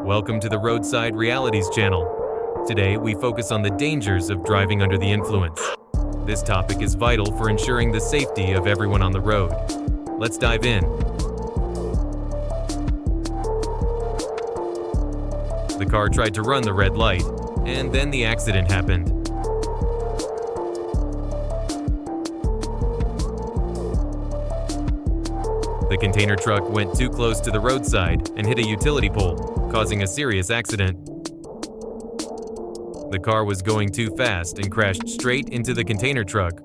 Welcome to the Roadside Realities channel. Today, we focus on the dangers of driving under the influence. This topic is vital for ensuring the safety of everyone on the road. Let's dive in. The car tried to run the red light, and then the accident happened. The container truck went too close to the roadside and hit a utility pole, causing a serious accident. The car was going too fast and crashed straight into the container truck.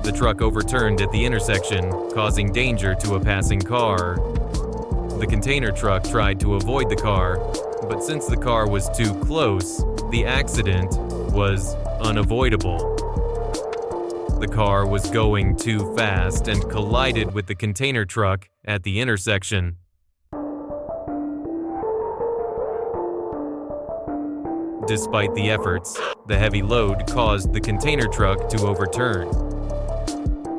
The truck overturned at the intersection, causing danger to a passing car. The container truck tried to avoid the car, but since the car was too close, the accident was unavoidable. The car was going too fast and collided with the container truck at the intersection. Despite the efforts, the heavy load caused the container truck to overturn.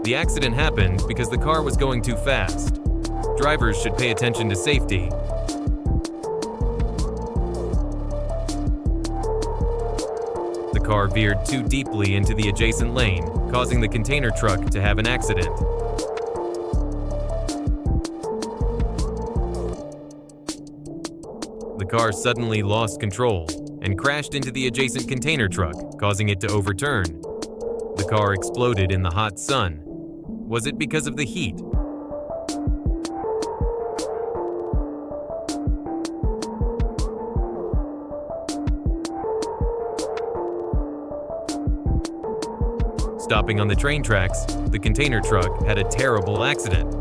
The accident happened because the car was going too fast. Drivers should pay attention to safety. The car veered too deeply into the adjacent lane, causing the container truck to have an accident. The car suddenly lost control and crashed into the adjacent container truck, causing it to overturn. The car exploded in the hot sun. Was it because of the heat? Stopping on the train tracks, the container truck had a terrible accident.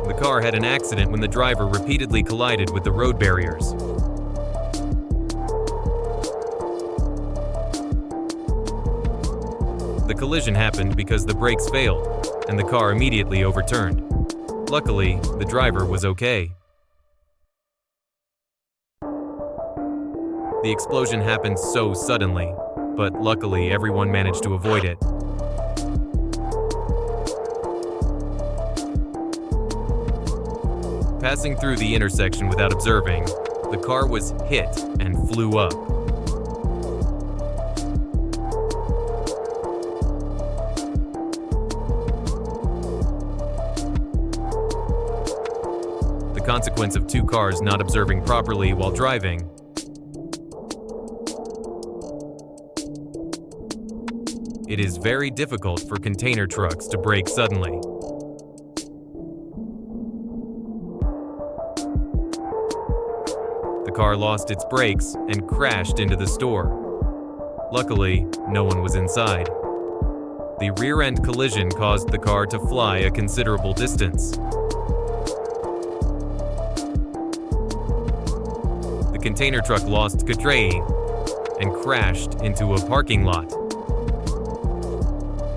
The car had an accident when the driver repeatedly collided with the road barriers. The collision happened because the brakes failed, and the car immediately overturned. Luckily, the driver was okay. The explosion happened so suddenly, but luckily everyone managed to avoid it. Passing through the intersection without observing, the car was hit and flew up. The consequence of two cars not observing properly while driving. It is very difficult for container trucks to brake suddenly. The car lost its brakes and crashed into the store. Luckily, no one was inside. The rear-end collision caused the car to fly a considerable distance. The container truck lost control and crashed into a parking lot.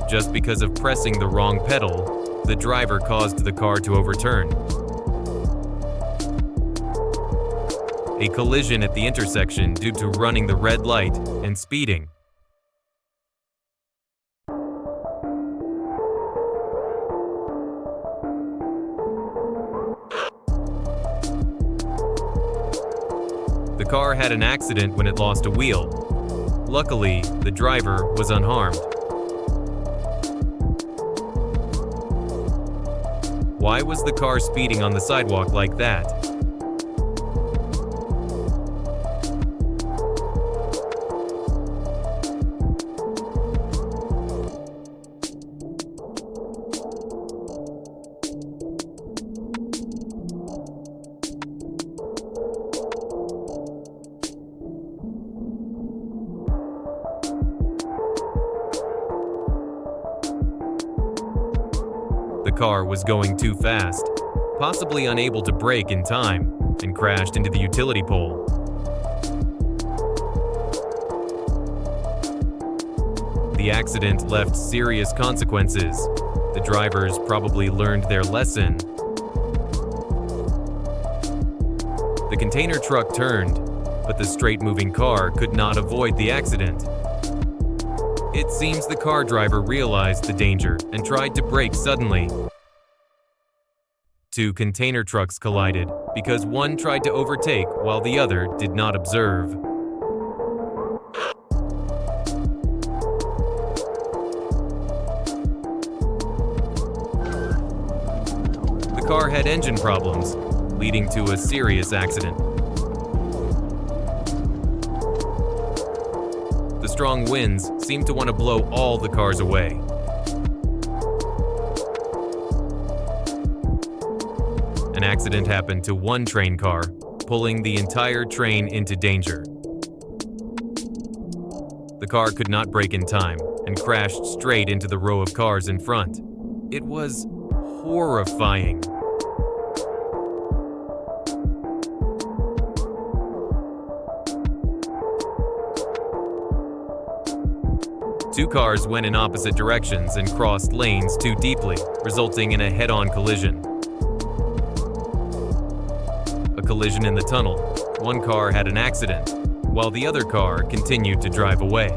Just because of pressing the wrong pedal, the driver caused the car to overturn. A collision at the intersection due to running the red light and speeding. The car had an accident when it lost a wheel. Luckily, the driver was unharmed. Why was the car speeding on the sidewalk like that? The car was going too fast, possibly unable to brake in time, and crashed into the utility pole. The accident left serious consequences. The drivers probably learned their lesson. The container truck turned, but the straight-moving car could not avoid the accident. It seems the car driver realized the danger and tried to brake suddenly. Two container trucks collided because one tried to overtake while the other did not observe. The car had engine problems, leading to a serious accident. The strong winds seemed to want to blow all the cars away. An accident happened to one train car, pulling the entire train into danger. The car could not brake in time and crashed straight into the row of cars in front. It was horrifying. Two cars went in opposite directions and crossed lanes too deeply, resulting in a head-on collision. A collision in the tunnel. One car had an accident, while the other car continued to drive away.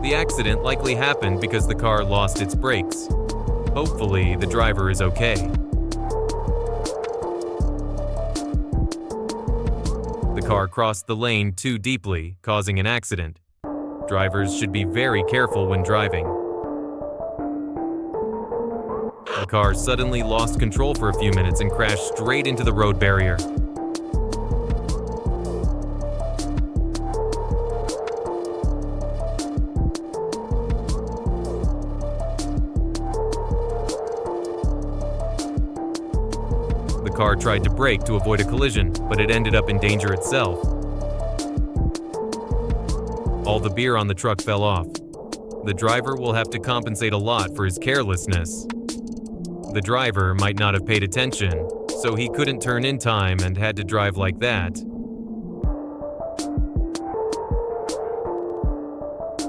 The accident likely happened because the car lost its brakes. Hopefully, the driver is okay. The car crossed the lane too deeply, causing an accident. Drivers should be very careful when driving. The car suddenly lost control for a few minutes and crashed straight into the road barrier. The car tried to brake to avoid a collision, but it ended up in danger itself. All the beer on the truck fell off. The driver will have to compensate a lot for his carelessness. The driver might not have paid attention, so he couldn't turn in time and had to drive like that.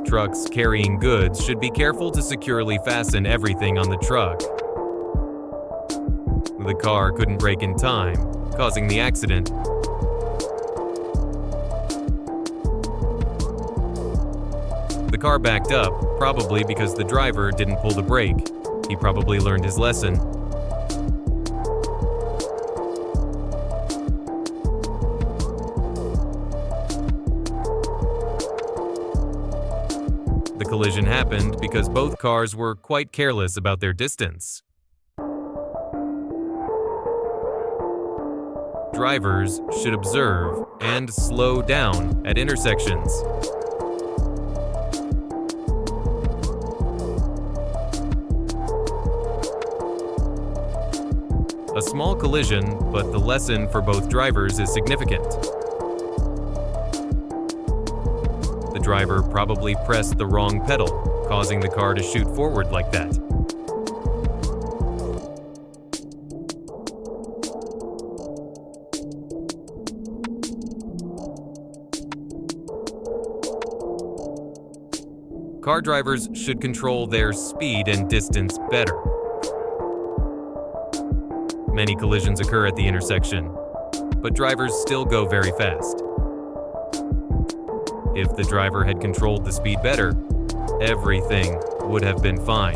Trucks carrying goods should be careful to securely fasten everything on the truck. The car couldn't brake in time, causing the accident. The car backed up, probably because the driver didn't pull the brake. He probably learned his lesson. The collision happened because both cars were quite careless about their distance. Drivers should observe and slow down at intersections. A small collision, but the lesson for both drivers is significant. The driver probably pressed the wrong pedal, causing the car to shoot forward like that. Car drivers should control their speed and distance better. Many collisions occur at the intersection, but drivers still go very fast. If the driver had controlled the speed better, everything would have been fine.